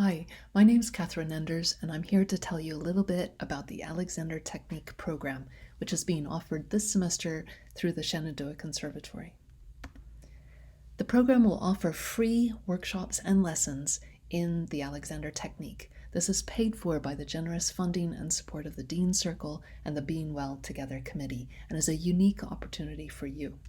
Hi, my name's Catherine Enders, and I'm here to tell you a little bit about the Alexander Technique program, which is being offered this semester through the Shenandoah Conservatory. The program will offer free workshops and lessons in the Alexander Technique. This is paid for by the generous funding and support of the Dean Circle and the Being Well Together Committee, and is a unique opportunity for you.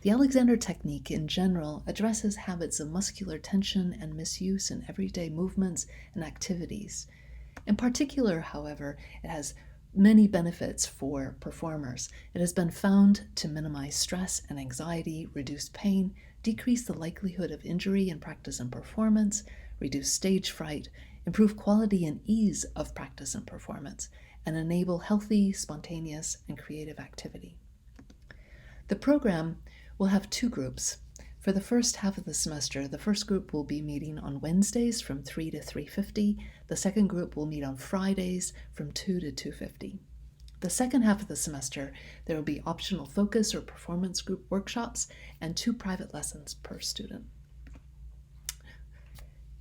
The Alexander Technique in general addresses habits of muscular tension and misuse in everyday movements and activities. In particular, however, it has many benefits for performers. It has been found to minimize stress and anxiety, reduce pain, decrease the likelihood of injury in practice and performance, reduce stage fright, improve quality and ease of practice and performance, and enable healthy, spontaneous, and creative activity. The program will have two groups. For the first half of the semester, the first group will be meeting on Wednesdays from 3 to 3:50. The second group will meet on Fridays from 2 to 2:50. The second half of the semester, there will be optional focus or performance group workshops and 2 private lessons per student.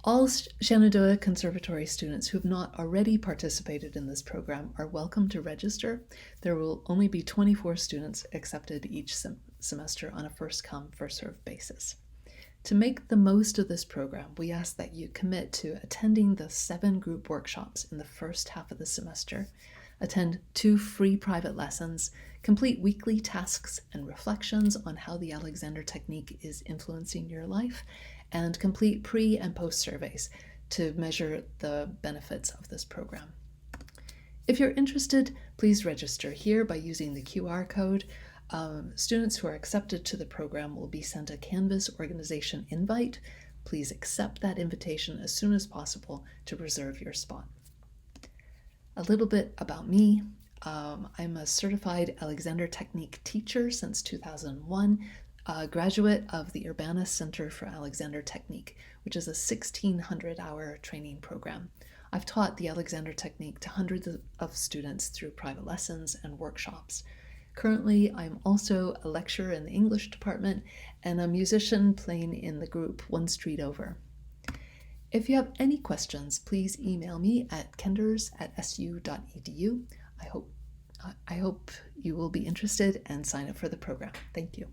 All Shenandoah Conservatory students who have not already participated in this program are welcome to register. There will only be 24 students accepted each semester on a first-come, first-served basis. To make the most of this program, we ask that you commit to attending the 7 group workshops in the first half of the semester, attend 2 free private lessons, complete weekly tasks and reflections on how the Alexander Technique is influencing your life, and complete pre- and post-surveys to measure the benefits of this program. If you're interested, please register here by using the QR code. Students who are accepted to the program will be sent a Canvas organization invite. Please accept that invitation as soon as possible to reserve your spot. A little bit about me. I'm a certified Alexander Technique teacher since 2001, a graduate of the Urbanus Center for Alexander Technique, which is a 1,600-hour training program. I've taught the Alexander Technique to hundreds of students through private lessons and workshops. Currently, I'm also a lecturer in the English department and a musician playing in the group One Street Over. If you have any questions, please email me at kenders@su.edu. I hope you will be interested and sign up for the program. Thank you.